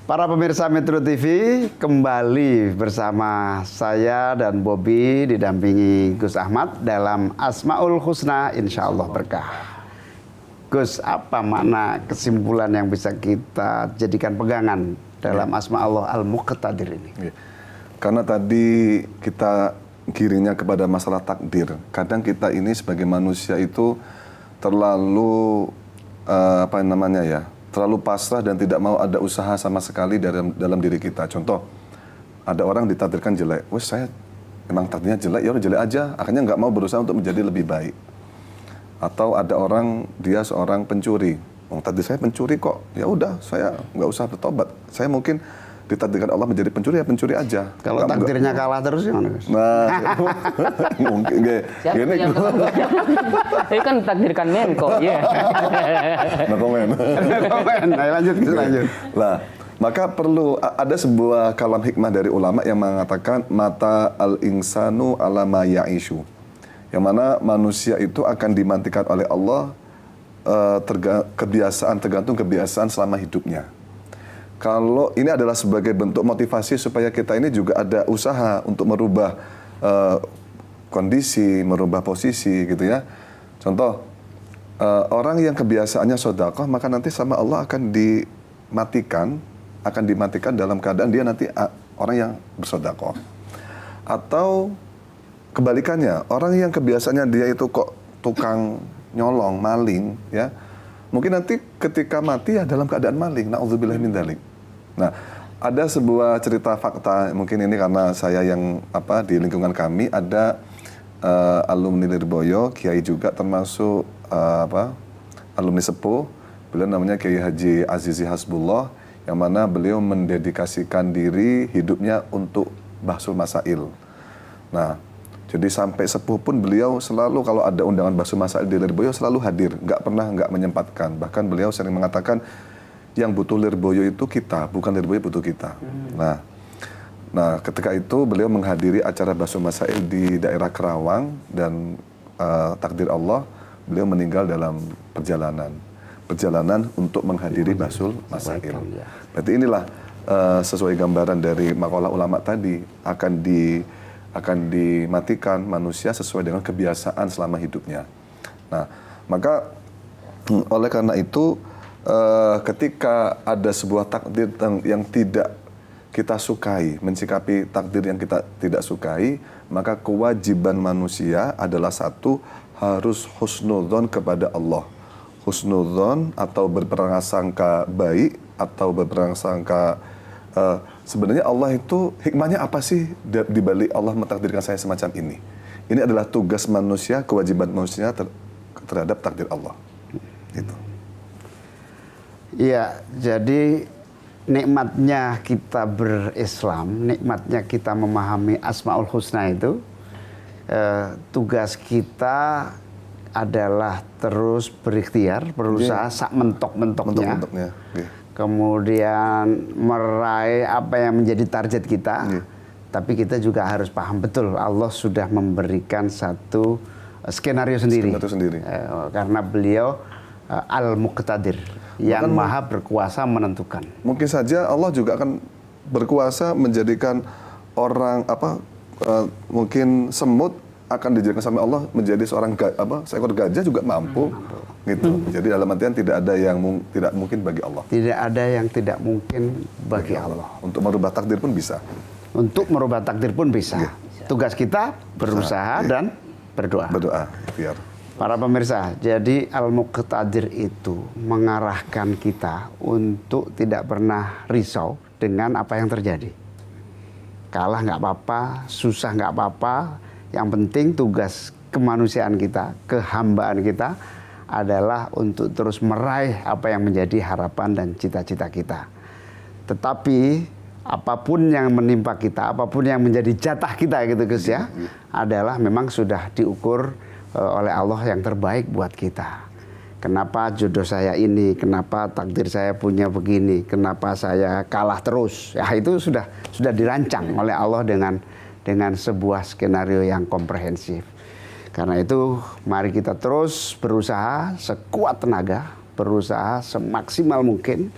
Para pemirsa Metro TV, kembali bersama saya dan Bobby didampingi Gus Ahmad dalam Asmaul Husna, insya Allah berkah. Gus, apa makna kesimpulan yang bisa kita jadikan pegangan dalam Asma Allah Al-Muqtadir ini? Karena tadi kita giringnya kepada masalah takdir. Kadang kita ini sebagai manusia itu terlalu terlalu pasrah dan tidak mau ada usaha sama sekali dalam diri kita. Contoh, ada orang ditakdirkan jelek. Wes saya memang takdirnya jelek, ya udah jelek aja. Akhirnya nggak mau berusaha untuk menjadi lebih baik. Atau ada orang dia seorang pencuri. Oh, tadi saya pencuri kok. Ya udah, saya nggak usah bertobat. Saya mungkin ditakdirkan Allah menjadi pencuri, ya pencuri aja. Kalau takdirnya kalah terus gimana, Gus? Nah, mungkin gini. Saya kan takdirkan Menko, ya. No comment. Ayo lanjut. Lah, maka perlu ada sebuah kalam hikmah dari ulama yang mengatakan mata al-insanu ala ma ya'ishu. Yang mana manusia itu akan dimantikan oleh Allah tergantung kebiasaan selama hidupnya. Kalau ini adalah sebagai bentuk motivasi supaya kita ini juga ada usaha untuk merubah kondisi, merubah posisi gitu ya. Contoh, orang yang kebiasaannya sedekah maka nanti sama Allah akan dimatikan dalam keadaan dia nanti orang yang bersedekah. Atau kebalikannya, orang yang kebiasaannya dia itu kok tukang nyolong, maling ya. Mungkin nanti ketika mati ya dalam keadaan maling, na'udzubillah min dzalik. Nah, ada sebuah cerita fakta, mungkin ini karena saya yang di lingkungan kami ada alumni Lirboyo, kiai juga termasuk alumni sepuh, beliau namanya Kiai Haji Azizi Hasbullah, yang mana beliau mendedikasikan diri hidupnya untuk bahsul masail. Nah, jadi sampai sepuh pun beliau selalu kalau ada undangan bahsul masail di Lirboyo selalu hadir, nggak pernah nggak menyempatkan. Bahkan beliau sering mengatakan yang butuh Lirboyo itu kita, bukan Lirboyo butuh kita. Nah, ketika itu beliau menghadiri acara bahsul masail di daerah Kerawang dan takdir Allah beliau meninggal dalam perjalanan untuk menghadiri bahsul masail. Berarti inilah sesuai gambaran dari makalah ulama tadi akan dimatikan manusia sesuai dengan kebiasaan selama hidupnya. Nah, maka oleh karena itu ketika ada sebuah takdir yang tidak kita sukai, mensikapi takdir yang kita tidak sukai, maka kewajiban manusia adalah satu, harus husnudzon kepada Allah. Husnudzon atau berprasangka baik atau berprasangka sebenarnya Allah itu hikmahnya apa sih di balik Allah mentakdirkan saya semacam ini? Ini adalah tugas manusia, kewajiban manusia terhadap takdir Allah. Gitu. Iya, jadi nikmatnya kita berislam, nikmatnya kita memahami Asmaul Husna itu, tugas kita adalah terus berikhtiar, berusaha sak mentok-mentoknya. Kemudian meraih apa yang menjadi target kita. Tapi kita juga harus paham betul Allah sudah memberikan satu skenario sendiri. Karena beliau Al-Muqtadir, yang maha berkuasa menentukan. Mungkin saja Allah juga akan berkuasa menjadikan orang mungkin semut akan dijadikan sama Allah menjadi seekor gajah juga mampu. Gitu. Jadi dalam artian tidak ada yang tidak mungkin bagi Allah. Tidak ada yang tidak mungkin bagi Allah. Untuk merubah takdir pun bisa. Untuk merubah takdir pun bisa. Tugas kita berusaha dan berdoa. Biar. Para pemirsa, jadi Al-Muqtadir itu mengarahkan kita untuk tidak pernah risau dengan apa yang terjadi. Kalah nggak apa-apa, susah nggak apa-apa. Yang penting tugas kemanusiaan kita, kehambaan kita adalah untuk terus meraih apa yang menjadi harapan dan cita-cita kita. Tetapi apapun yang menimpa kita, apapun yang menjadi jatah kita gitu Gus ya, adalah memang sudah diukur oleh Allah yang terbaik buat kita. Kenapa jodoh saya ini, kenapa takdir saya punya begini, kenapa saya kalah terus. Ya itu sudah dirancang oleh Allah dengan sebuah skenario yang komprehensif. Karena itu mari kita terus berusaha sekuat tenaga, berusaha semaksimal mungkin.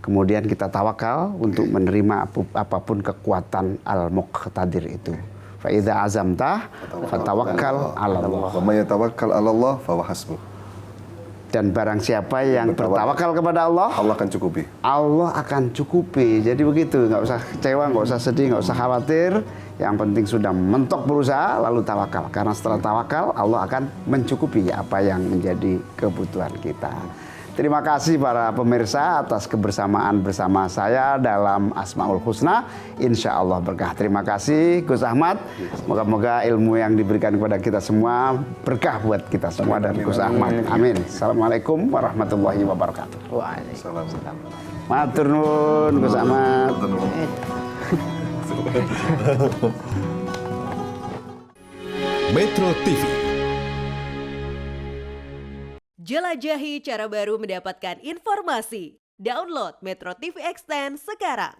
Kemudian kita tawakal untuk menerima apapun kekuatan al-muqtadir itu. Fa idza azamta fatawakkal 'ala Allah. Wa may yatawakkal 'ala Allah fa huwa hasbuh. Dan barang siapa yang bertawakal kepada Allah, Allah akan cukupi. Allah akan cukupi. Jadi begitu, nggak usah kecewa, nggak usah sedih, nggak usah khawatir. Yang penting sudah mentok berusaha, lalu tawakal. Karena setelah tawakal, Allah akan mencukupi apa yang menjadi kebutuhan kita. Terima kasih para pemirsa atas kebersamaan bersama saya dalam Asmaul Husna. Insya Allah berkah. Terima kasih Gus Ahmad. Moga-moga ilmu yang diberikan kepada kita semua berkah buat kita semua dan Gus Ahmad. Amin. Assalamualaikum warahmatullahi wabarakatuh. Waalaikumsalam. Matur nuwun Gus Ahmad. Metro TV. Jelajahi cara baru mendapatkan informasi. Download Metro TV Extend sekarang.